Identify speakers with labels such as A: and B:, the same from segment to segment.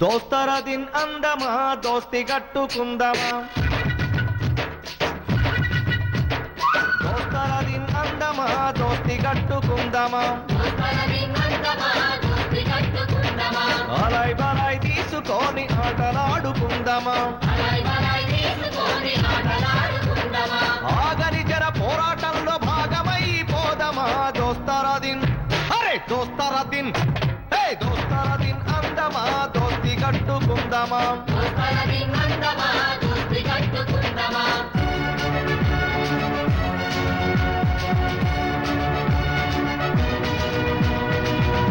A: దోస్తరా దిన్ అందమా దోస్తి కట్టుకుందమా దోస్తరా దిన్ అందమా దోస్తి కట్టుకుందమా అలాయ్ బలాయ్ తీసుకొని ఆటలాడుకుందమా ఆగని జర పోరాటంలో భాగమైపోదమా దోస్తరా దిన్ అరే దోస్తరా దిన్ దోస్తరా దిన్ అందమా దోస్తి కట్టుకుందమా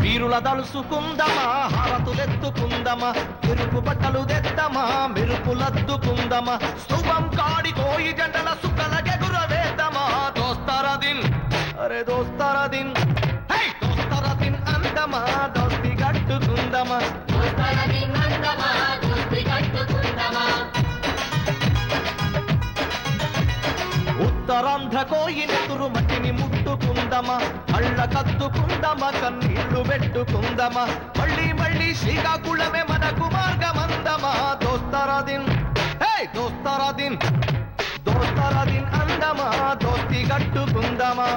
A: వీరుల దలుసుకుందమా హారతులెత్తుకుందమా ఎరుపు బట్టలు తెద్దమా మెరుపులద్దుకుందమా స్తూపం కాడికోయి జెండల సుక్కల గెగురవేద్దమా దోస్తరా దిన్ అరే దోస్తరా దిన్ దోస్తరా దిన్ అందమా దోస్తి కట్టుకుందమా ఉత్తరాంధ్ర కోయినెతురు మట్టిని ముట్టుకుందమా కళ్ళ కత్తుకుందమా కన్నీళ్లు పెట్టుకుందమా మళ్ళీ మళ్ళీ శ్రీకాకుళమే మనకు మార్గమందమా దోస్తరా దిన్ దోస్తరా దిన్ దోస్తరా దిన్ అందమా దోస్తి కట్టుకుందమా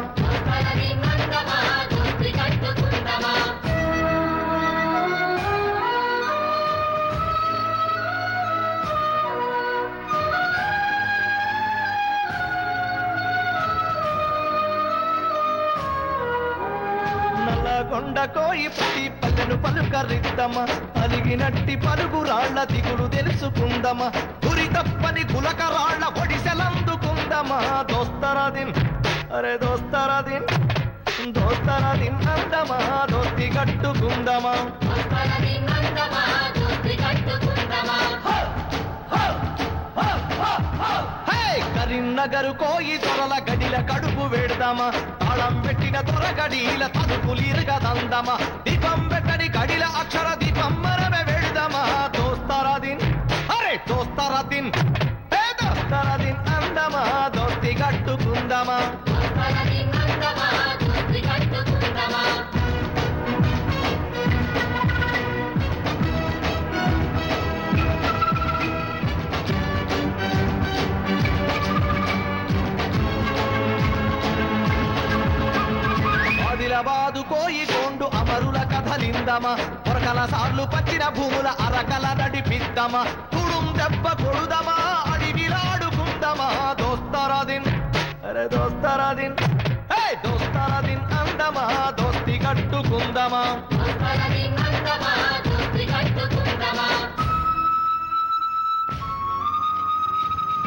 A: కొండ కోయి ప్రతి పల్లెను పలుకరిద్దమా అలిగినట్టి పలుగు రాళ్ల దిగులు తెలుసుకుందమా గురి తప్పని గులక రాళ్ల ఒడిసెలందుకుందమా దోస్తరా దిన్ అరే దోస్తరా దిన్ దోస్తరా దిన్ అందమా దోస్తి కట్టుకుందమా కరీంనగర్ కోయి దొరల గడిల కడుపు వేడదామా తాళం పెట్టిన దొరగడిల తలుపులిరగదందమా దీపం పెట్టని గడిల అక్షర దీపం మరమే వేడదామా దోస్తరా దిన్ అరే దోస్తరా దిన్ దోస్తరా దిన్ అందమా దోస్తి కట్టుకుందమా ఆదిలాబాదు కోయి గోండు అమరుల కథలిందమా పొరకల సార్లు పచ్చిన భూముల అరకల నడిపిద్దమా తుడుం దెబ్బ కొడుదమా అడివిలాడుకుందమా దోస్తరా దిన్ అరే దోస్తరా దిన్ దోస్తరా దిన్ అందమా దోస్తి కట్టుకుందమా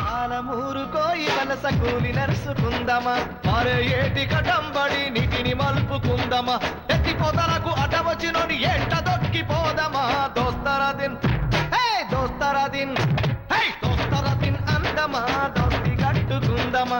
A: పాలమూరు కోయి వలస కూలి నరుసుకుందమా మరే ఏటి కటంబడి నీటిని మలుపుకుందమా ఎత్తిపోతలకు అడ్డవచ్చినోని ఎంట దొక్కిపోదమా దోస్తరా దిన్ దోస్తరా దిన్ దోస్తరా దిన్ అందమా దోస్తి కట్టుకుందమా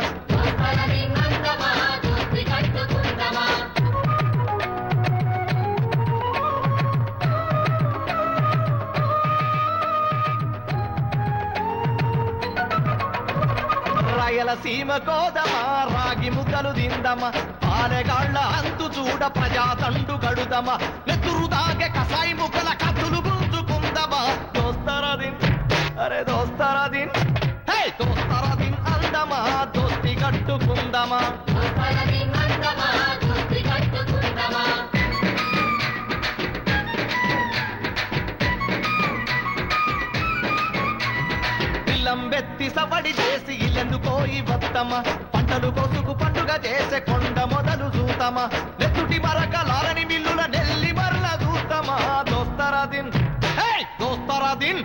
A: రాయలసీమ కోదమా రాగి ముద్దలు దిందమా పాలెగాళ్ల అంతు చూడ ప్రజాతండు గడుదమా నెత్తురు దాగే కసాయి ముక్కల కత్తులు గుంజుకుందమా దోస్తరా దిన్ అరే దోస్తరా దిన్ దోస్తరా దిన్ అందమా దోస్తి కట్టుకుందమా పిల్లంబెత్తి సవడి చేసి ఇల్లెందుకోయి వత్తమా పంటలు కోసుకు పండుగ చేసే కొండ మొదలు చూతమా నెత్తుటి మరకలారని మిల్లుల నెల్లి మరల చూతమా దోస్తరా దిన్ దోస్తరా దిన్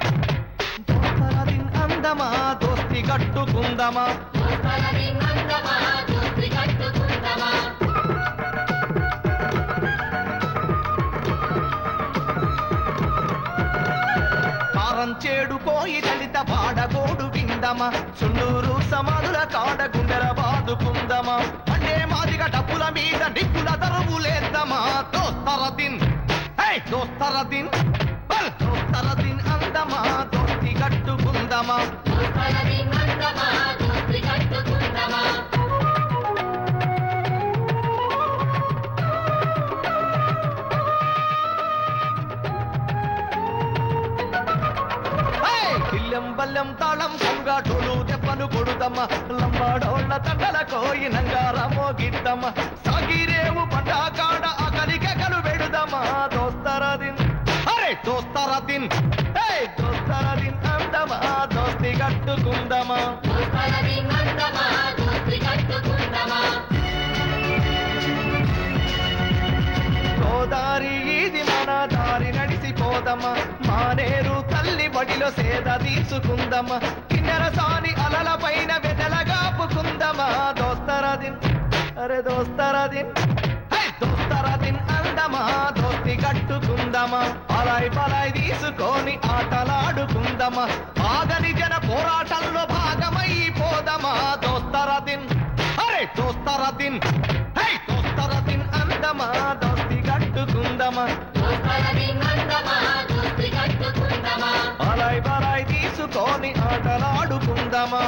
A: దోస్తరా దిన్ అందమా దోస్తి కట్టుకుందమా చేడు కోయి దళిత పాడగోడు విందమా చుండూరు సమాధుల కాడ గుండెల బాదుకుందమా అంటే మాదిగా డబ్బుల మీద నిప్పుల దరువులేద్దామా దోస్తరా దోస్తర దిన్ దోస్తర దిన్ అందమా దోస్తి కట్టుకుందమా బల్లెం తాళం సంగాటోలు దెబ్బలు కొడుదమ్మ లంబాడోళ్ళ తండల కోయినంగారమో గిద్దమ్మ సాగిరేవు పండాకాడ అకలికెకలు వెడుదమ్మా దోస్తరదిన్ అరే దోస్తరదిన్ దోస్తరదిన్ అందమా దోస్తి కట్టుకుందమా గోదారి ఇది మన దారి నడిసిపోదమ్మా మానేరు తల్లి బడిలో సేద తీసుకుందమ్మా కిన్నెర సాని అలల పైన వెదలగాపుకుందమా దోస్తరదిన్ అరే దోస్తరదిన్ దోస్తరదిన్ అందమా దోస్తి కట్టుకుందమా అలాయ్ బలాయ్ తీసుకొని ఆటలాడుకుందమా ఆగని జన పోరాటంలో భాగమైపోదమా దోస్తరదిన్ అరే దోస్తరదిన్ దోస్తరదిన్ అందమా దోస్తి కట్టుకుందమా అలాయ్ బలాయ్ తీసుకొని ఆటలాడుకుందమా